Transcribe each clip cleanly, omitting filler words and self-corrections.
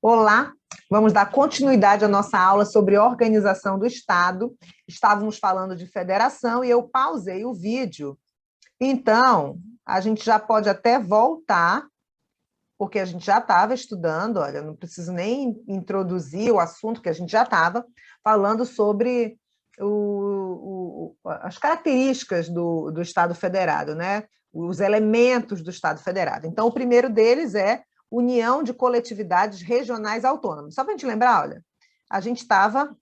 Olá, vamos dar continuidade à nossa aula sobre organização do Estado. Estávamos falando de federação e eu pausei o vídeo. Então, a gente já pode até voltar, porque a gente já estava estudando, olha, não preciso nem introduzir o assunto, que a gente já estava falando sobre as características do Estado federado, né? Os elementos do Estado federado. Então, o primeiro deles é União de Coletividades Regionais Autônomas. Só para a gente lembrar, olha, a gente estava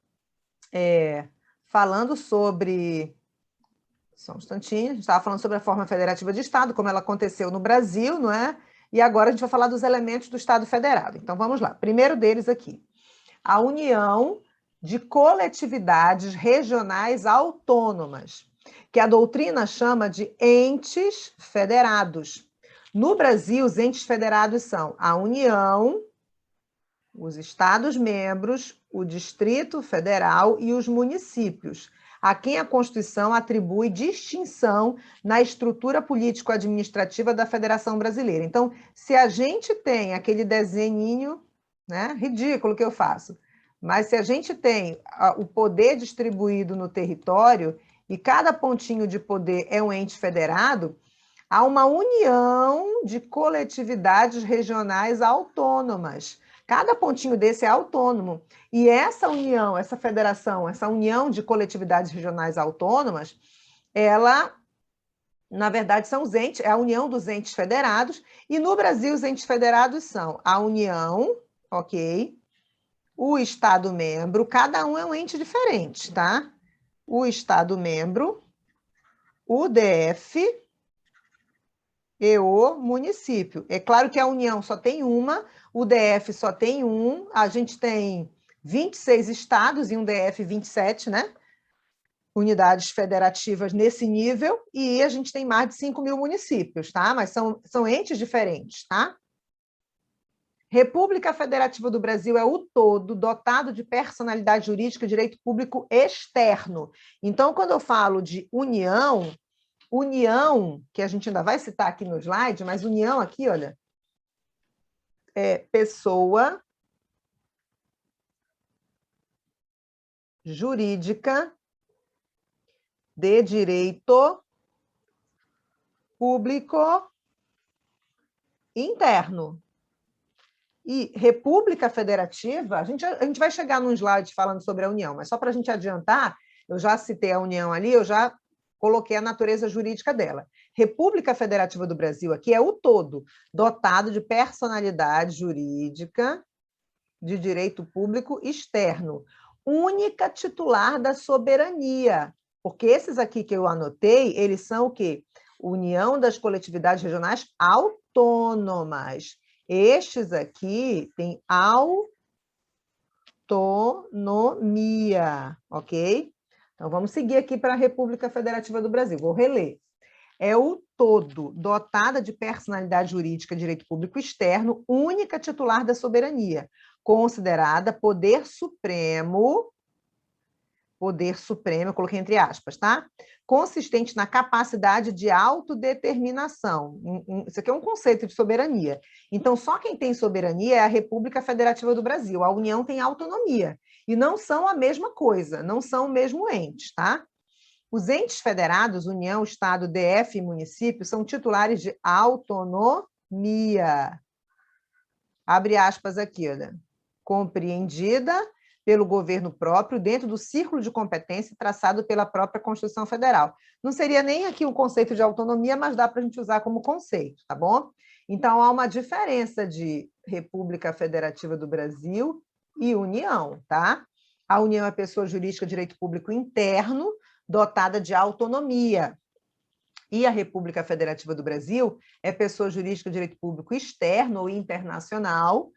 falando sobre... Só um instantinho, a gente estava falando sobre a forma federativa de Estado, como ela aconteceu no Brasil, não é? E agora a gente vai falar dos elementos do Estado federado. Então, vamos lá. Primeiro deles aqui, a União de Coletividades Regionais Autônomas, que a doutrina chama de entes federados. No Brasil, os entes federados são a União, os Estados-membros, o Distrito Federal e os municípios, a quem a Constituição atribui distinção na estrutura político-administrativa da Federação Brasileira. Então, se a gente tem aquele desenhinho, né, ridículo que eu faço, mas se a gente tem o poder distribuído no território e cada pontinho de poder é um ente federado, há uma união de coletividades regionais autônomas. Cada pontinho desse é autônomo. E essa união, essa federação, essa união de coletividades regionais autônomas, ela, na verdade, são os entes, é a união dos entes federados, e no Brasil os entes federados são a União, ok? O Estado-membro, cada um é um ente diferente, tá? O Estado-membro, o DF e o município. É claro que a União só tem uma, o DF só tem um, a gente tem 26 estados e um DF 27, né? Unidades federativas nesse nível, e a gente tem mais de 5.000 municípios, tá? Mas são entes diferentes, tá? República Federativa do Brasil é o todo dotado de personalidade jurídica e direito público externo. Então, quando eu falo de união, que a gente ainda vai citar aqui no slide, mas união aqui, olha, é pessoa jurídica de direito público interno. E República Federativa, a gente vai chegar num slide falando sobre a União, mas só para a gente adiantar, eu já citei a União ali, eu já coloquei a natureza jurídica dela. República Federativa do Brasil aqui é o todo, dotado de personalidade jurídica de direito público externo, única titular da soberania, porque esses aqui que eu anotei, eles são o quê? União das coletividades regionais autônomas. Estes aqui têm autonomia, ok? Então, vamos seguir aqui para a República Federativa do Brasil. Vou reler. É o todo, dotada de personalidade jurídica de direito público externo, única titular da soberania, considerada poder supremo, eu coloquei entre aspas, tá? Consistente na capacidade de autodeterminação. Isso aqui é um conceito de soberania. Então, só quem tem soberania é a República Federativa do Brasil. A União tem autonomia. E não são a mesma coisa, não são o mesmo ente, tá? Os entes federados, União, Estado, DF e município, são titulares de autonomia. Abre aspas aqui, olha. Compreendida pelo governo próprio, dentro do círculo de competência traçado pela própria Constituição Federal. Não seria nem aqui um conceito de autonomia, mas dá para a gente usar como conceito, tá bom? Então, há uma diferença de República Federativa do Brasil e União, tá? A União é pessoa jurídica de direito público interno, dotada de autonomia. E a República Federativa do Brasil é pessoa jurídica de direito público externo ou internacional,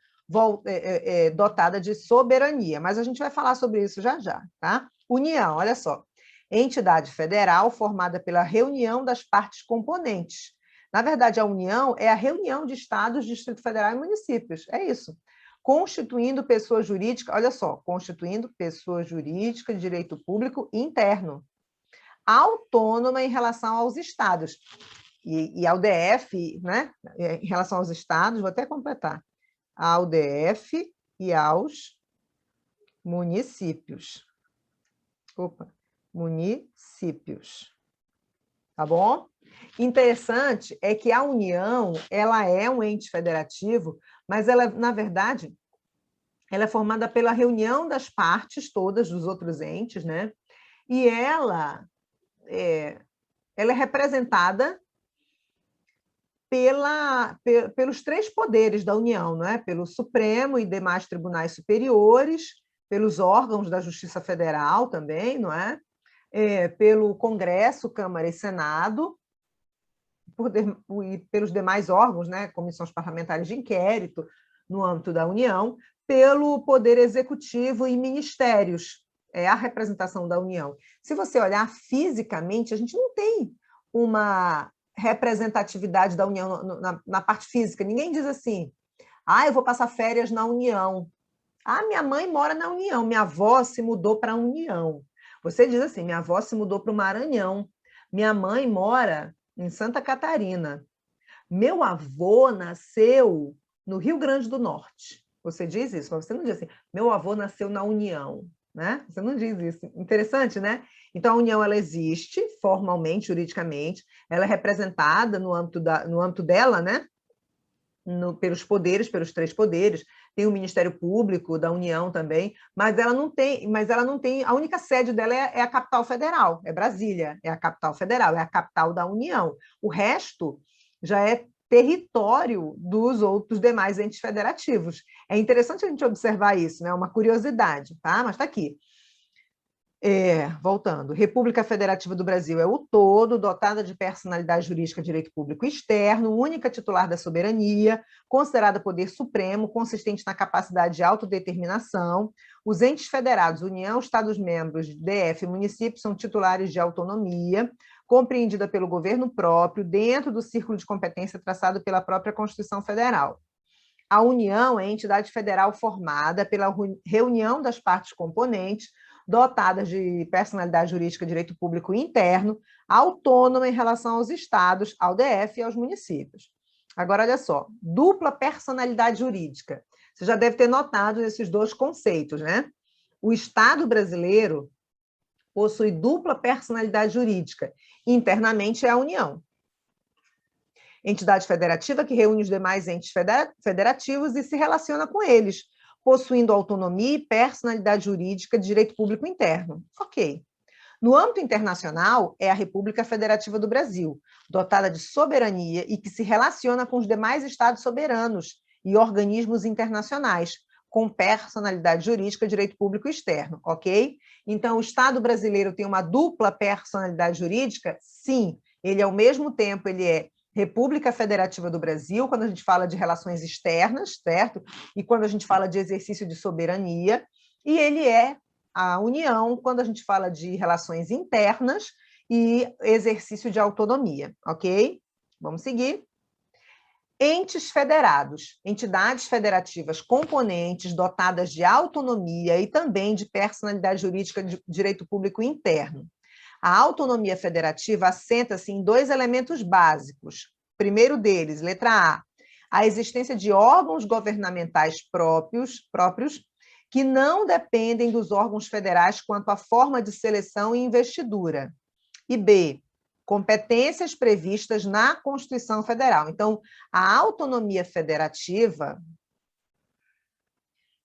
dotada de soberania. Mas a gente vai falar sobre isso já já, tá? União, olha só. Entidade federal formada pela reunião das partes componentes. Na verdade, a União é a reunião de estados, Distrito Federal e municípios. É isso. Constituindo pessoa jurídica, olha só, constituindo pessoa jurídica de direito público interno, autônoma em relação aos estados. E ao DF, né? Em relação aos estados, vou até completar. Ao DF e aos municípios. Municípios. Tá bom? Interessante é que a União, ela é um ente federativo, mas ela, na verdade, ela é formada pela reunião das partes todas dos outros entes, né? E ela é representada pelos três poderes da União, não é? Pelo Supremo e demais tribunais superiores, pelos órgãos da Justiça Federal também, não é? Pelo Congresso, Câmara e Senado, e pelos demais órgãos, né? Comissões parlamentares de inquérito, no âmbito da União, pelo Poder Executivo e ministérios, é a representação da União. Se você olhar fisicamente, a gente não tem uma representatividade da União na parte física. Ninguém diz assim, eu vou passar férias na União. Minha mãe mora na União, minha avó se mudou para a União. Você diz assim, minha avó se mudou para o Maranhão, minha mãe mora em Santa Catarina. Meu avô nasceu no Rio Grande do Norte. Você diz isso, mas você não diz assim, meu avô nasceu na União, né? Você não diz isso. Interessante, né? Então, a União, ela existe formalmente, juridicamente, ela é representada no âmbito dela, né? Pelos poderes, pelos três poderes, tem o Ministério Público da União também, mas ela não tem, a única sede dela é a capital federal, é Brasília, é a capital federal, é a capital da União. O resto já é território dos demais entes federativos. É interessante a gente observar isso, né? Uma curiosidade, tá? Mas está aqui. Voltando, República Federativa do Brasil é o todo, dotada de personalidade jurídica, direito público externo, única titular da soberania, considerada poder supremo, consistente na capacidade de autodeterminação. Os entes federados, União, Estados-membros, DF e municípios, são titulares de autonomia, compreendida pelo governo próprio, dentro do círculo de competência traçado pela própria Constituição Federal. A União é a entidade federal formada pela reunião das partes componentes, dotadas de personalidade jurídica, direito público interno, autônoma em relação aos estados, ao DF e aos municípios. Agora, olha só, dupla personalidade jurídica. Você já deve ter notado esses dois conceitos, né? O Estado brasileiro possui dupla personalidade jurídica. Internamente é a União. Entidade federativa que reúne os demais entes federativos e se relaciona com eles, possuindo autonomia e personalidade jurídica de direito público interno. Ok. No âmbito internacional, é a República Federativa do Brasil, dotada de soberania e que se relaciona com os demais estados soberanos e organismos internacionais, com personalidade jurídica de direito público externo, ok? Então, o Estado brasileiro tem uma dupla personalidade jurídica? Sim, ele, ao mesmo tempo, ele é República Federativa do Brasil, quando a gente fala de relações externas, certo? E quando a gente fala de exercício de soberania, e ele é a União, quando a gente fala de relações internas e exercício de autonomia, ok? Vamos seguir. Entes federados, entidades federativas componentes dotadas de autonomia e também de personalidade jurídica de direito público interno. A autonomia federativa assenta-se em dois elementos básicos. Primeiro deles, letra A existência de órgãos governamentais próprios que não dependem dos órgãos federais quanto à forma de seleção e investidura. E B, competências previstas na Constituição Federal. Então, a autonomia federativa,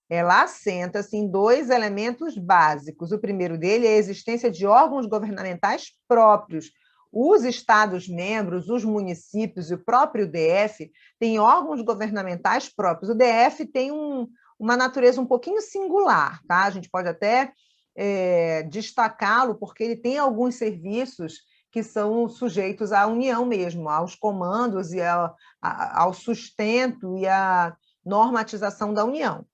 ela assenta-se em dois elementos básicos. O primeiro dele é a existência de órgãos governamentais próprios. Os Estados-membros, os municípios e o próprio DF têm órgãos governamentais próprios. O DF tem uma natureza um pouquinho singular, tá? A gente pode até destacá-lo, porque ele tem alguns serviços que são sujeitos à União mesmo, aos comandos e ao sustento e à normatização da União.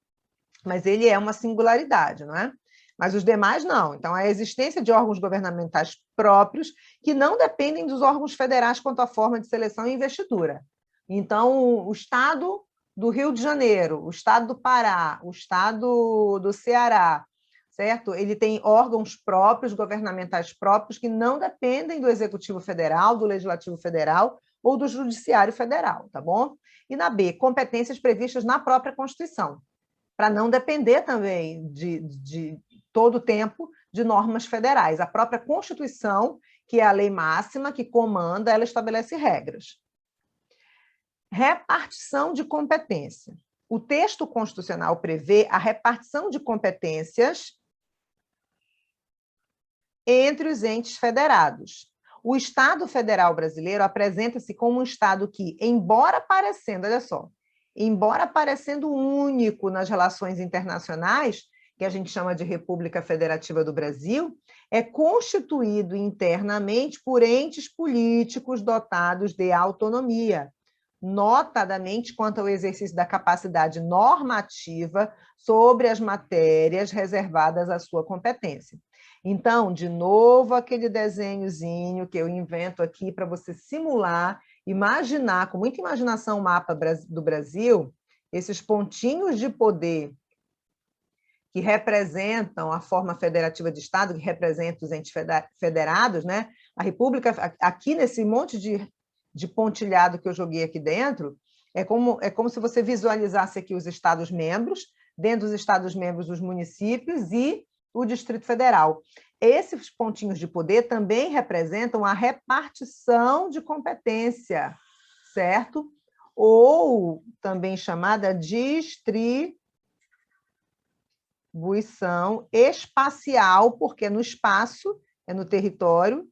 Mas ele é uma singularidade, não é? Mas os demais não. Então, a existência de órgãos governamentais próprios que não dependem dos órgãos federais quanto à forma de seleção e investidura. Então, o Estado do Rio de Janeiro, o Estado do Pará, o Estado do Ceará, certo? Ele tem órgãos próprios, governamentais próprios, que não dependem do Executivo Federal, do Legislativo Federal ou do Judiciário Federal, tá bom? E na B, competências previstas na própria Constituição. para não depender também de todo o tempo de normas federais. A própria Constituição, que é a lei máxima que comanda, ela estabelece regras. Repartição de competência. O texto constitucional prevê a repartição de competências entre os entes federados. O Estado Federal brasileiro apresenta-se como um Estado que, embora parecendo, olha só, embora parecendo único nas relações internacionais, que a gente chama de República Federativa do Brasil, é constituído internamente por entes políticos dotados de autonomia, notadamente quanto ao exercício da capacidade normativa sobre as matérias reservadas à sua competência. Então, de novo, aquele desenhozinho que eu invento aqui para você simular, imaginar, com muita imaginação, o mapa do Brasil, esses pontinhos de poder que representam a forma federativa de Estado, que representam os entes federados, né? A República, aqui nesse monte de pontilhado que eu joguei aqui dentro, é como se você visualizasse aqui os Estados-membros, dentro dos Estados-membros os municípios e o Distrito Federal. Esses pontinhos de poder também representam a repartição de competência, certo? Ou também chamada distribuição espacial, porque no espaço, é no território,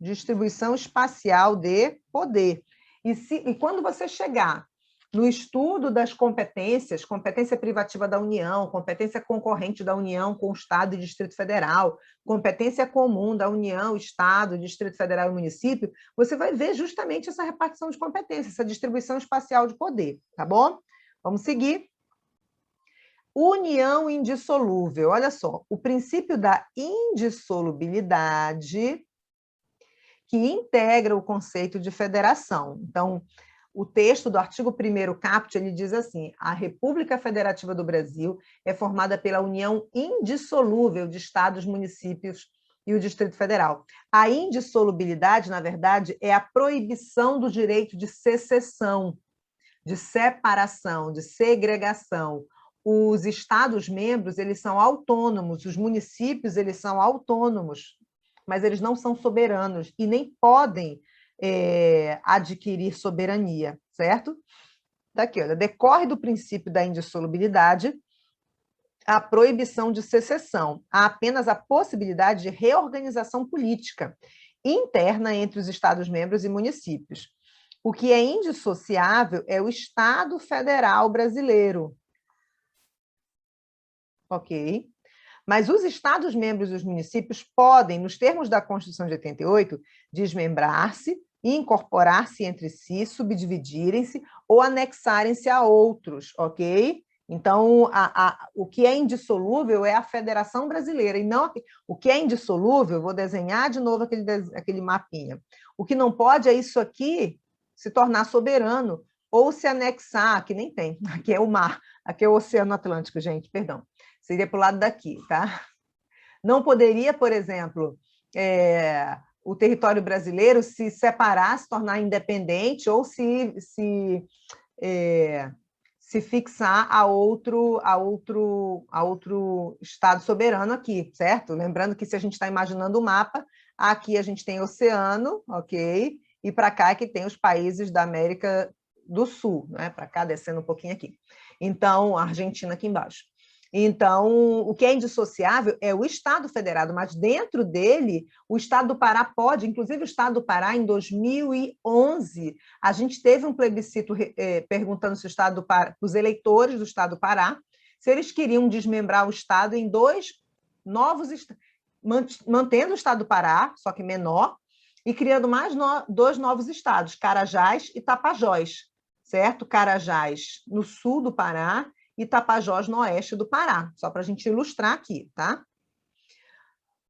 distribuição espacial de poder. E quando você chegar no estudo das competências, competência privativa da União, competência concorrente da União com o Estado e Distrito Federal, competência comum da União, Estado, Distrito Federal e município, você vai ver justamente essa repartição de competências, essa distribuição espacial de poder, tá bom? Vamos seguir. União indissolúvel. Olha só, o princípio da indissolubilidade que integra o conceito de federação. Então, o texto do artigo 1º caput, ele diz assim: a República Federativa do Brasil é formada pela união indissolúvel de estados, municípios e o Distrito Federal. A indissolubilidade, na verdade, é a proibição do direito de secessão, de separação, de segregação. Os estados-membros, eles são autônomos, os municípios, eles são autônomos, mas eles não são soberanos e nem podem adquirir soberania, certo? Daqui, olha, decorre do princípio da indissolubilidade a proibição de secessão, há apenas a possibilidade de reorganização política interna entre os Estados-membros e municípios. O que é indissociável é o Estado Federal brasileiro. Ok? Mas os Estados-membros e os municípios podem, nos termos da Constituição de 88, desmembrar-se e incorporar-se entre si, subdividirem-se ou anexarem-se a outros, ok? Então, o que é indissolúvel é a Federação Brasileira, e não o que é indissolúvel, vou desenhar de novo aquele mapinha. O que não pode é isso aqui se tornar soberano ou se anexar, que nem tem, aqui é o mar, aqui é o Oceano Atlântico, gente, perdão. Seria para o lado daqui, tá? Não poderia, por exemplo, o território brasileiro se separar, se tornar independente ou se fixar a outro Estado soberano aqui, certo? Lembrando que se a gente está imaginando o mapa, aqui a gente tem oceano, ok? E para cá é que tem os países da América do Sul, né? Para cá, descendo um pouquinho aqui. Então, a Argentina aqui embaixo. Então, o que é indissociável é o Estado federado, mas dentro dele, o Estado do Pará pode, inclusive o Estado do Pará, em 2011, a gente teve um plebiscito perguntando se o Estado do Pará, os eleitores do Estado do Pará, se eles queriam desmembrar o Estado em 2 novos estados, mantendo o Estado do Pará, só que menor, e criando mais 2 novos estados, Carajás e Tapajós, certo? Carajás no sul do Pará e Tapajós no oeste do Pará, só para a gente ilustrar aqui, tá?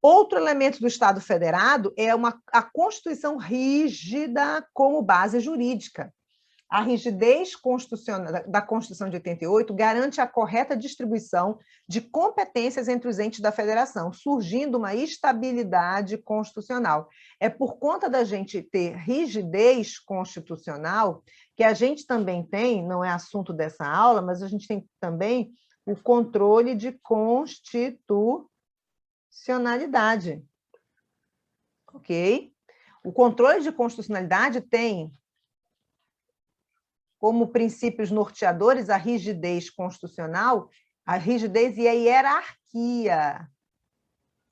Outro elemento do Estado federado é a Constituição rígida como base jurídica. A rigidez constitucional da Constituição de 88 garante a correta distribuição de competências entre os entes da federação, surgindo uma estabilidade constitucional. É por conta da gente ter rigidez constitucional que a gente também tem, não é assunto dessa aula, mas a gente tem também o controle de constitucionalidade. Ok? O controle de constitucionalidade tem como princípios norteadores a rigidez constitucional, a rigidez e a hierarquia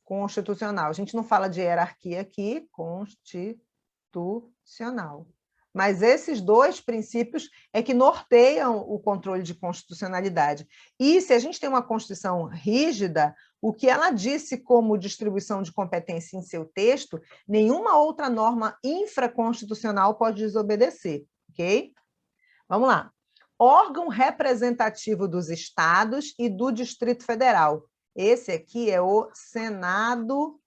constitucional. A gente não fala de hierarquia aqui, constitucional. Mas esses dois princípios é que norteiam o controle de constitucionalidade. E se a gente tem uma Constituição rígida, o que ela disse como distribuição de competência em seu texto, nenhuma outra norma infraconstitucional pode desobedecer, ok? Vamos lá. Órgão representativo dos estados e do Distrito Federal. Esse aqui é o Senado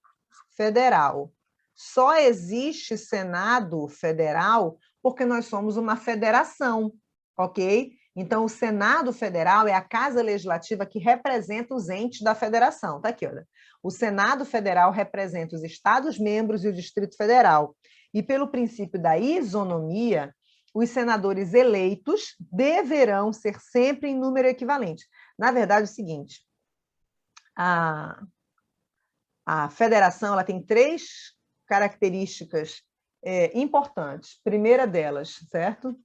Federal. Só existe Senado Federal porque nós somos uma federação, ok? Então, o Senado Federal é a casa legislativa que representa os entes da federação. Está aqui, olha. O Senado Federal representa os Estados-membros e o Distrito Federal. E pelo princípio da isonomia, os senadores eleitos deverão ser sempre em número equivalente. Na verdade, é o seguinte, a federação ela tem 3 características importantes. Primeira delas, certo?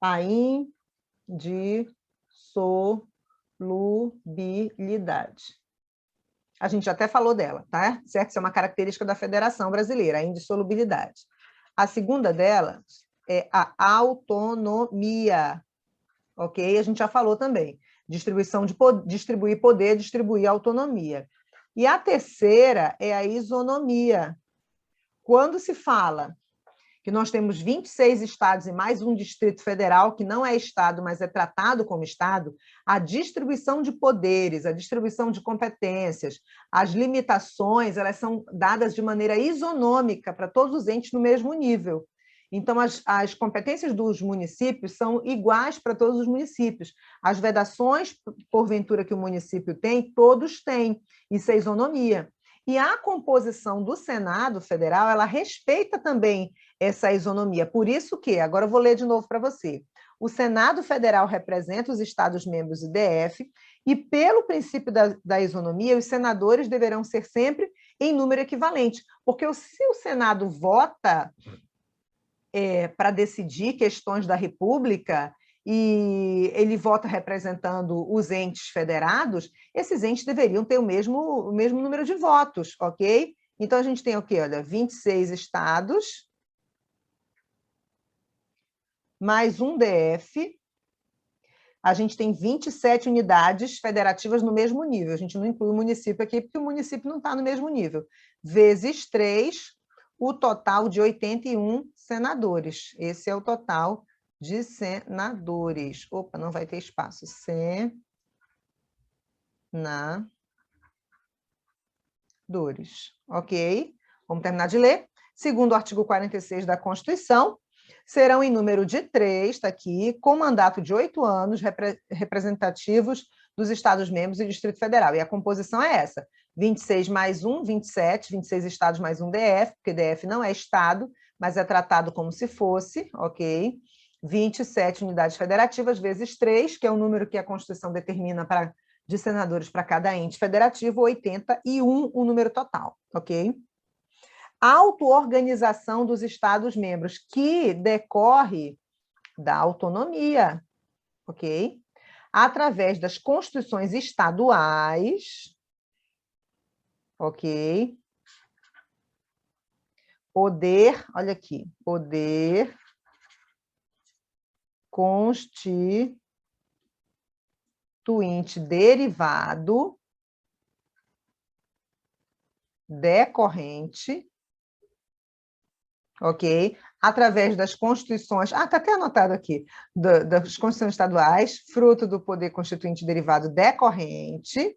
A indissolubilidade. A gente até falou dela, tá? Certo? Isso é uma característica da Federação Brasileira, a indissolubilidade. A segunda delas é a autonomia, ok? A gente já falou também. Distribuir poder, distribuir autonomia. E a terceira é a isonomia. Quando se fala que nós temos 26 estados e mais um Distrito Federal, que não é estado, mas é tratado como estado, a distribuição de poderes, a distribuição de competências, as limitações, elas são dadas de maneira isonômica para todos os entes no mesmo nível. Então, as competências dos municípios são iguais para todos os municípios. As vedações, porventura, que o município tem, todos têm. Isso é isonomia. E a composição do Senado Federal, ela respeita também essa isonomia. Por isso que, agora eu vou ler de novo para você, o Senado Federal representa os Estados-membros do DF e, pelo princípio da isonomia, os senadores deverão ser sempre em número equivalente, porque se o Senado vota para decidir questões da República e ele vota representando os entes federados, esses entes deveriam ter o mesmo número de votos, ok? Então, a gente tem o quê? Olha, 26 estados, mais um DF, a gente tem 27 unidades federativas no mesmo nível. A gente não inclui o município aqui, porque o município não está no mesmo nível. Vezes 3, o total de 81 senadores. Esse é o total de senadores. Opa, não vai ter espaço. Senadores. Ok? Vamos terminar de ler. Segundo o artigo 46 da Constituição, serão em número de 3, está aqui, com mandato de 8 anos, representativos dos Estados-membros e Distrito Federal. E a composição é essa: 26 mais 1, 27, 26 estados mais um DF, porque DF não é estado, mas é tratado como se fosse, ok? 27 unidades federativas vezes 3, que é o número que a Constituição determina de senadores para cada ente federativo, 81 o número total, ok? Auto-organização dos Estados-membros, que decorre da autonomia, ok? Através das constituições estaduais, ok? Poder, olha aqui, poder constituinte derivado, decorrente, ok? Através das constituições, está até anotado aqui, das constituições estaduais, fruto do poder constituinte derivado decorrente,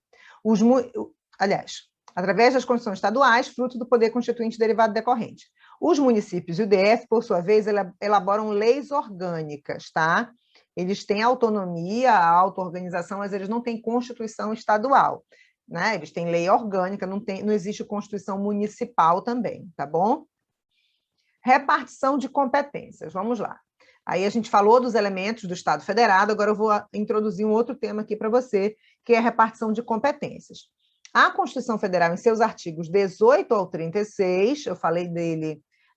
através das constituições estaduais, fruto do poder constituinte derivado decorrente. Os municípios e o DF, por sua vez, elaboram leis orgânicas, tá? Eles têm autonomia, auto-organização, mas eles não têm constituição estadual, né? Eles têm lei orgânica, não existe constituição municipal também, tá bom? Repartição de competências, vamos lá. Aí a gente falou dos elementos do Estado Federado, agora eu vou introduzir um outro tema aqui para você, que é a repartição de competências. A Constituição Federal, em seus artigos 18 ao 36, eu falei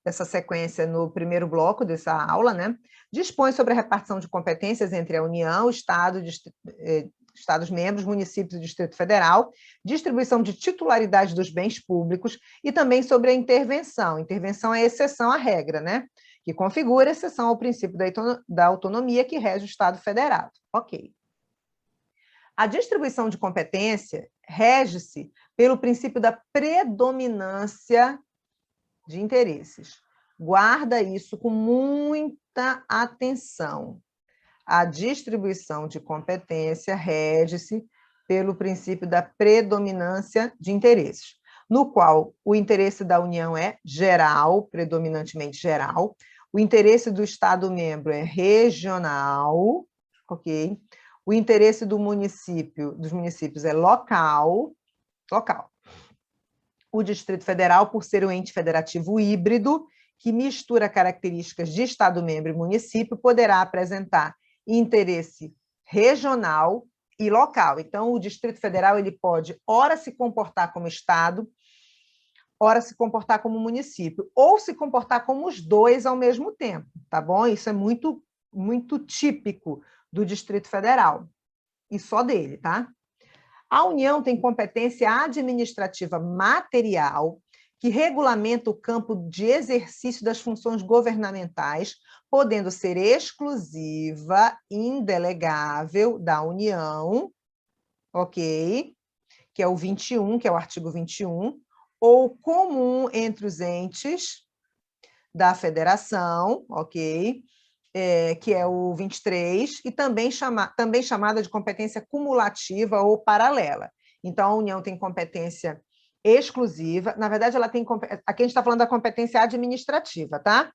dessa sequência no primeiro bloco dessa aula, né? Dispõe sobre a repartição de competências entre a União, Estados-membros, municípios e Distrito Federal, distribuição de titularidade dos bens públicos e também sobre a intervenção. Intervenção é exceção à regra, né? Que configura exceção ao princípio da autonomia que rege o Estado Federado. Ok. A distribuição de competência rege-se pelo princípio da predominância de interesses. Guarda isso com muita atenção. A distribuição de competência rege-se pelo princípio da predominância de interesses, no qual o interesse da União é geral, predominantemente geral, o interesse do Estado-membro é regional, ok? O interesse dos municípios é local. O Distrito Federal, por ser um ente federativo híbrido, que mistura características de Estado-membro e município, poderá apresentar interesse regional e local. Então, o Distrito Federal ele pode, ora, se comportar como Estado, ora, se comportar como município, ou se comportar como os dois ao mesmo tempo, tá bom? Isso é muito, muito típico do Distrito Federal, e só dele, tá? A União tem competência administrativa material, que regulamenta o campo de exercício das funções governamentais, podendo ser exclusiva, indelegável da União, ok? Que é o 21, que é o artigo 21, ou comum entre os entes da federação, ok? Que é o 23, e também chamada de competência cumulativa ou paralela. Então, a União tem competência exclusiva, na verdade, ela tem aqui a gente está falando da competência administrativa, tá?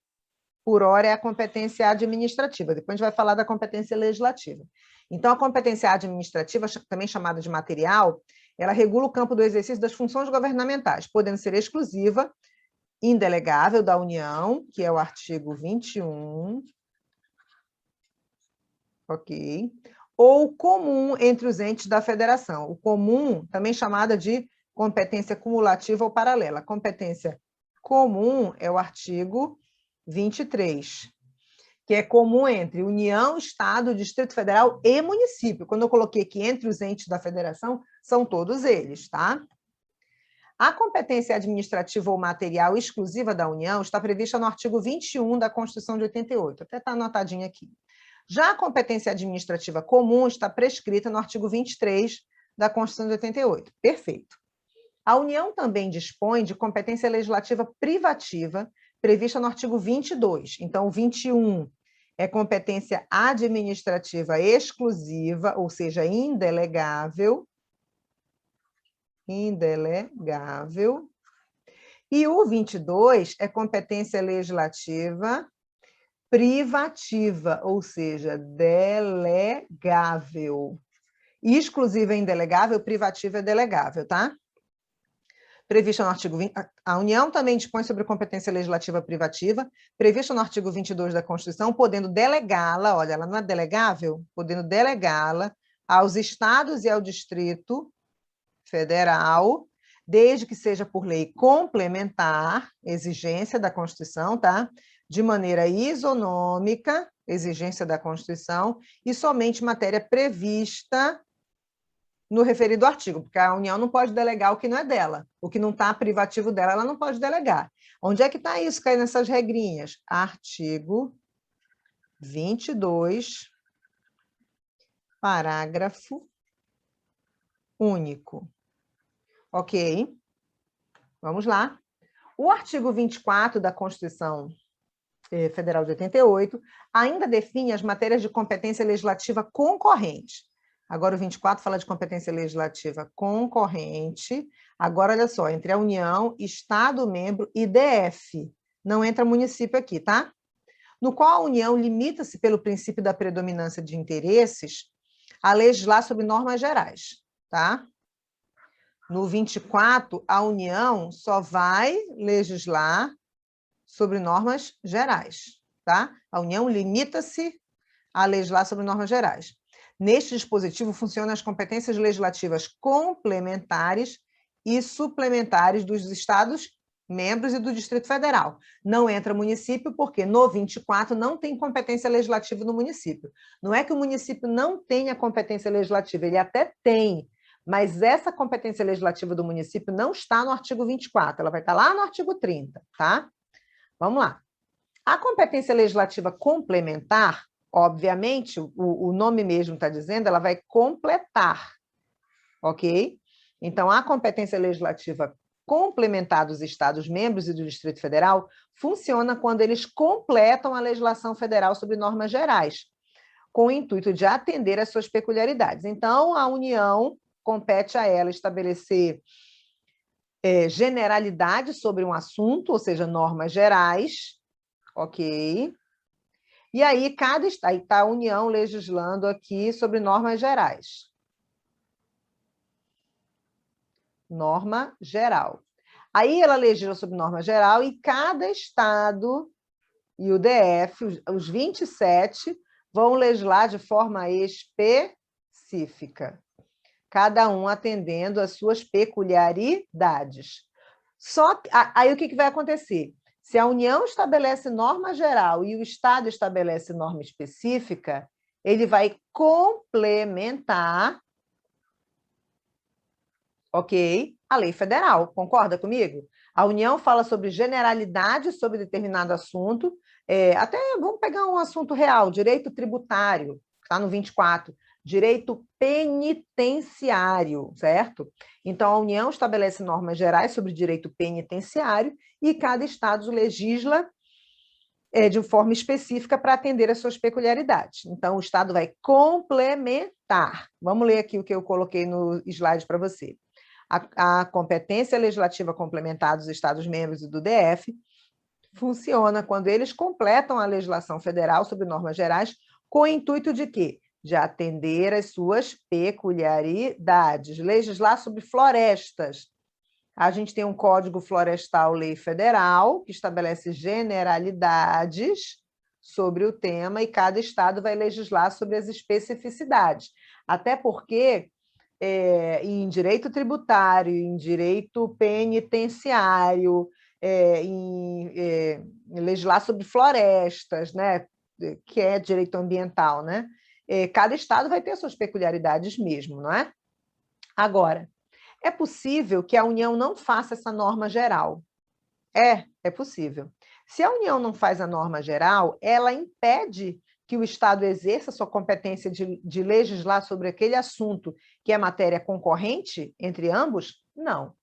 Por hora é a competência administrativa, depois a gente vai falar da competência legislativa. Então, a competência administrativa, também chamada de material, ela regula o campo do exercício das funções governamentais, podendo ser exclusiva, indelegável da União, que é o artigo 21, ok? Ou comum entre os entes da federação. O comum, também chamada de competência cumulativa ou paralela. Competência comum é o artigo 23, que é comum entre União, Estado, Distrito Federal e município. Quando eu coloquei aqui entre os entes da federação, são todos eles, tá? A competência administrativa ou material exclusiva da União está prevista no artigo 21 da Constituição de 88, até está anotadinho aqui. Já a competência administrativa comum está prescrita no artigo 23 da Constituição de 88. Perfeito. A União também dispõe de competência legislativa privativa, prevista no artigo 22. Então, o 21 é competência administrativa exclusiva, ou seja, indelegável. E o 22 é competência legislativa privativa, ou seja, delegável. Exclusiva é indelegável, privativa é delegável, tá? Prevista no artigo 20, a União também dispõe sobre competência legislativa privativa, prevista no artigo 22 da Constituição, podendo delegá-la, olha, ela não é delegável, podendo delegá-la aos estados e ao Distrito Federal, desde que seja por lei complementar, exigência da Constituição, tá? De maneira isonômica, exigência da Constituição, e somente matéria prevista no referido artigo, porque a União não pode delegar o que não é dela, o que não está privativo dela, ela não pode delegar. Onde é que está isso, cai nessas regrinhas? Artigo 22, parágrafo único. Ok? Vamos lá. O artigo 24 da Constituição Federal de 88 ainda define as matérias de competência legislativa concorrente. Agora o 24 fala de competência legislativa concorrente. Agora, olha só, entre a União, Estado-membro e DF. Não entra município aqui, tá? No qual a União limita-se pelo princípio da predominância de interesses a legislar sobre normas gerais, tá? No 24, a União só vai legislar sobre normas gerais. tá? A União limita-se a legislar sobre normas gerais. Neste dispositivo funcionam as competências legislativas complementares e suplementares dos Estados membros e do Distrito Federal. Não entra município porque no 24 não tem competência legislativa no município. Não é que o município não tenha competência legislativa, ele até tem, mas essa competência legislativa do município não está no artigo 24, ela vai estar lá no artigo 30, tá? Vamos lá. A competência legislativa complementar, obviamente, o nome mesmo está dizendo, ela vai completar, ok? Então, a competência legislativa complementar dos Estados-membros e do Distrito Federal funciona quando eles completam a legislação federal sobre normas gerais, com o intuito de atender às suas peculiaridades. Então, a União compete a ela estabelecer generalidade sobre um assunto, ou seja, normas gerais, ok? E aí, aí está a União legislando aqui sobre normas gerais. Norma geral. Aí ela legisla sobre norma geral e cada estado e o DF, os 27, vão legislar de forma específica, cada um atendendo às suas peculiaridades. Só que, aí o que vai acontecer? Se a União estabelece norma geral e o Estado estabelece norma específica, ele vai complementar, ok, a lei federal. Concorda comigo? A União fala sobre generalidade sobre determinado assunto, até vamos pegar um assunto real, direito tributário, que está no 24, direito penitenciário, certo? Então, a União estabelece normas gerais sobre direito penitenciário e cada estado legisla de forma específica para atender às suas peculiaridades. Então, o Estado vai complementar. Vamos ler aqui o que eu coloquei no slide para você. A competência legislativa complementar dos Estados-membros e do DF funciona quando eles completam a legislação federal sobre normas gerais com o intuito de quê? De atender às suas peculiaridades. Legislar sobre florestas. A gente tem um Código Florestal Lei Federal, que estabelece generalidades sobre o tema, e cada estado vai legislar sobre as especificidades. Até porque, em direito tributário, em direito penitenciário, em legislar sobre florestas, né, que é direito ambiental, né? Cada estado vai ter suas peculiaridades mesmo, não é? Agora, é possível que a União não faça essa norma geral. É possível. Se a União não faz a norma geral, ela impede que o Estado exerça sua competência de legislar sobre aquele assunto que é matéria concorrente entre ambos? Não.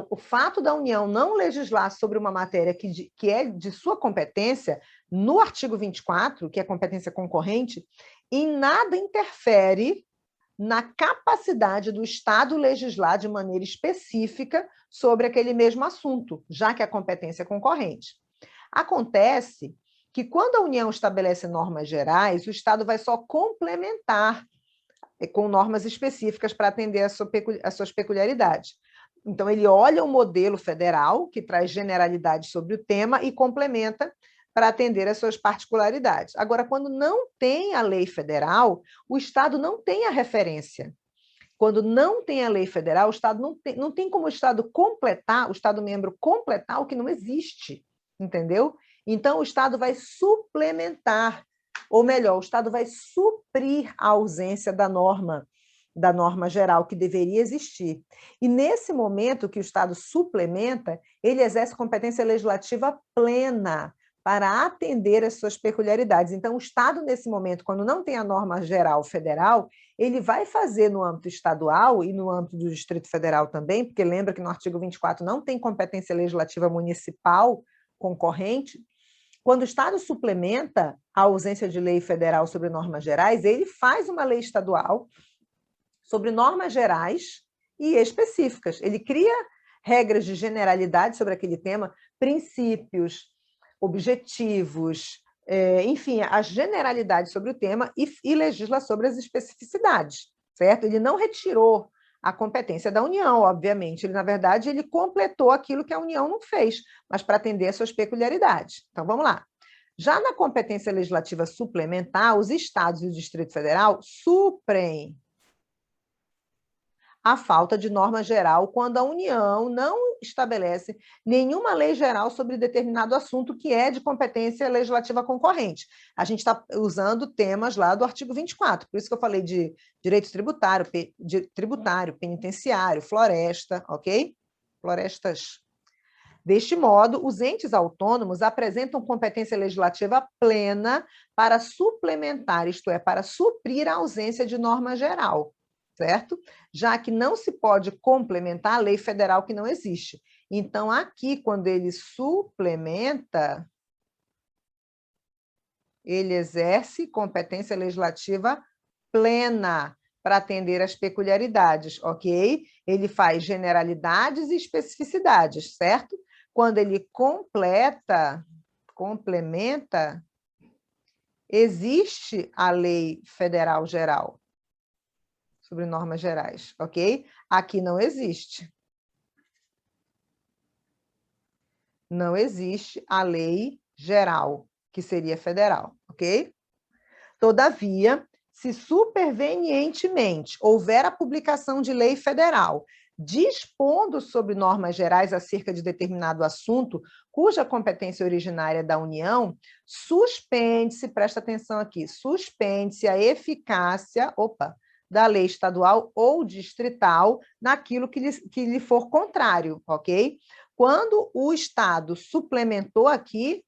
O fato da União não legislar sobre uma matéria que é de sua competência, no artigo 24, que é competência concorrente, em nada interfere na capacidade do Estado legislar de maneira específica sobre aquele mesmo assunto, já que a competência é concorrente. Acontece que, quando a União estabelece normas gerais, o Estado vai só complementar com normas específicas para atender às suas peculiaridades. Então, ele olha o modelo federal, que traz generalidade sobre o tema, e complementa para atender às suas particularidades. Agora, quando não tem a lei federal, o Estado não tem a referência. Quando não tem a lei federal, o Estado não tem como o Estado completar, o Estado-membro completar o que não existe, entendeu? Então, o Estado vai suplementar, ou melhor, o Estado vai suprir a ausência da norma geral que deveria existir. E nesse momento que o Estado suplementa, ele exerce competência legislativa plena para atender às suas peculiaridades. Então, o Estado, nesse momento, quando não tem a norma geral federal, ele vai fazer no âmbito estadual e no âmbito do Distrito Federal também, porque lembra que no artigo 24 não tem competência legislativa municipal concorrente. Quando o Estado suplementa a ausência de lei federal sobre normas gerais, ele faz uma lei estadual sobre normas gerais e específicas. Ele cria regras de generalidade sobre aquele tema, princípios, objetivos, enfim, as generalidades sobre o tema e legisla sobre as especificidades, certo? Ele não retirou a competência da União, obviamente. Ele, na verdade, ele completou aquilo que a União não fez, mas para atender às suas peculiaridades. Então, vamos lá. Já na competência legislativa suplementar, os estados e o Distrito Federal suprem a falta de norma geral quando a União não estabelece nenhuma lei geral sobre determinado assunto que é de competência legislativa concorrente. A gente está usando temas lá do artigo 24, por isso que eu falei de direito tributário, penitenciário, floresta, ok? Florestas. Deste modo, os entes autônomos apresentam competência legislativa plena para suplementar, isto é, para suprir a ausência de norma geral, certo? Já que não se pode complementar a lei federal que não existe. Então, aqui, quando ele suplementa, ele exerce competência legislativa plena para atender às peculiaridades, ok? Ele faz generalidades e especificidades, certo? Quando ele complementa, existe a lei federal geral sobre normas gerais, ok? Aqui não existe. Não existe a lei geral, que seria federal, ok? Todavia, se supervenientemente houver a publicação de lei federal dispondo sobre normas gerais acerca de determinado assunto, cuja competência originária é da União, suspende-se, presta atenção aqui, suspende-se a eficácia, da lei estadual ou distrital naquilo que lhe for contrário, ok? Quando o Estado suplementou aqui,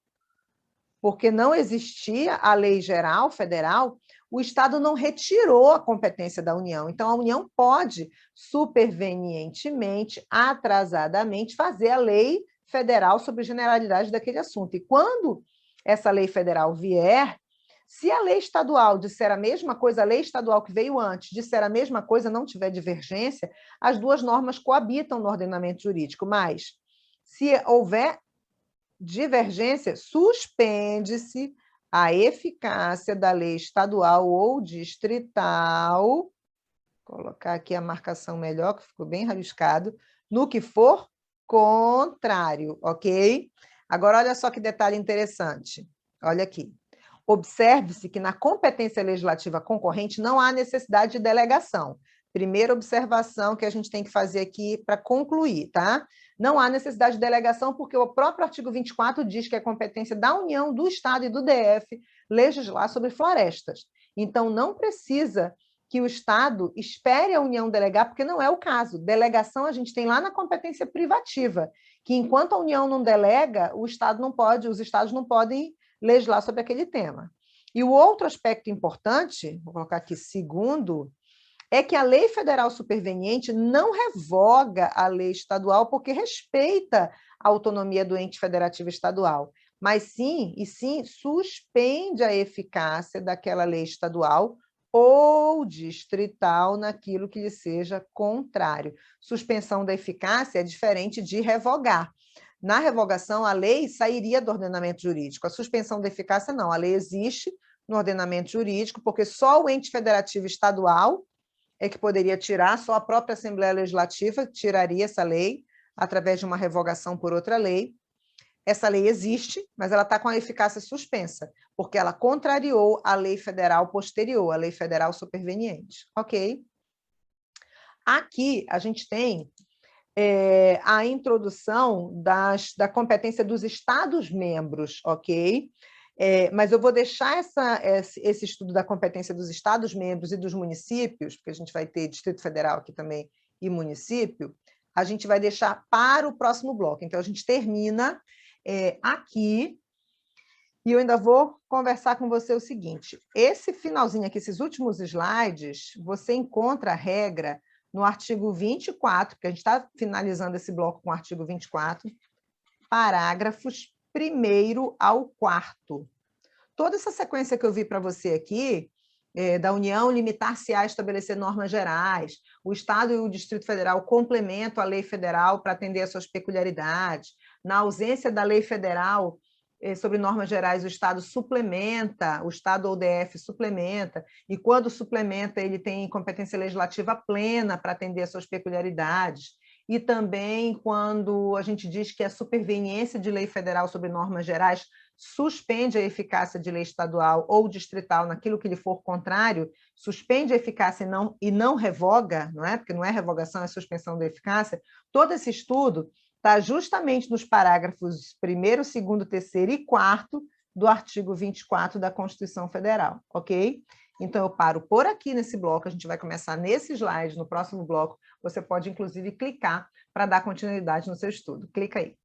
porque não existia a lei geral federal, o Estado não retirou a competência da União. Então, a União pode, supervenientemente, atrasadamente, fazer a lei federal sobre generalidade daquele assunto. E quando essa lei federal vier, se a lei estadual disser a mesma coisa, a lei estadual que veio antes disser a mesma coisa, não tiver divergência, as duas normas coabitam no ordenamento jurídico. Mas, se houver divergência, suspende-se a eficácia da lei estadual ou distrital, vou colocar aqui a marcação melhor, que ficou bem rabiscado, no que for contrário, ok? Agora, olha só que detalhe interessante. Olha aqui. Observe-se que na competência legislativa concorrente não há necessidade de delegação. Primeira observação que a gente tem que fazer aqui para concluir, tá? Não há necessidade de delegação porque o próprio artigo 24 diz que é competência da União, do Estado e do DF legislar sobre florestas. Então, não precisa que o Estado espere a União delegar, porque não é o caso. Delegação a gente tem lá na competência privativa, que enquanto a União não delega, o Estado não pode, os Estados não podem legislar sobre aquele tema. E o outro aspecto importante, vou colocar aqui segundo, é que a lei federal superveniente não revoga a lei estadual porque respeita a autonomia do ente federativo estadual, mas sim suspende a eficácia daquela lei estadual ou distrital naquilo que lhe seja contrário. Suspensão da eficácia é diferente de revogar. Na revogação, a lei sairia do ordenamento jurídico. A suspensão da eficácia, não. A lei existe no ordenamento jurídico, porque só o ente federativo estadual é que poderia tirar, só a própria Assembleia Legislativa tiraria essa lei através de uma revogação por outra lei. Essa lei existe, mas ela está com a eficácia suspensa, porque ela contrariou a lei federal posterior, a lei federal superveniente. Ok? Aqui a gente tem a introdução da competência dos Estados-membros, ok? Mas eu vou deixar esse estudo da competência dos Estados-membros e dos municípios, porque a gente vai ter Distrito Federal aqui também e município, a gente vai deixar para o próximo bloco. Então, a gente termina aqui, e eu ainda vou conversar com você o seguinte, esse finalzinho aqui, esses últimos slides, você encontra a regra no artigo 24, porque a gente está finalizando esse bloco com o artigo 24, parágrafos 1º ao 4º. Toda essa sequência que eu vi para você aqui, da União limitar-se a estabelecer normas gerais, o Estado e o Distrito Federal complementam a lei federal para atender às suas peculiaridades, na ausência da lei federal sobre normas gerais, o Estado suplementa, o Estado ou o DF suplementa, e quando suplementa, ele tem competência legislativa plena para atender às suas peculiaridades. E também quando a gente diz que a superveniência de lei federal sobre normas gerais suspende a eficácia de lei estadual ou distrital naquilo que lhe for contrário, suspende a eficácia e não revoga, não é? Porque não é revogação, é suspensão da eficácia. Todo esse estudo está justamente nos parágrafos 1º, 2º, 3º e 4º do artigo 24 da Constituição Federal, ok? Então, eu paro por aqui nesse bloco, a gente vai começar nesse slide, no próximo bloco, você pode, inclusive, clicar para dar continuidade no seu estudo. Clica aí.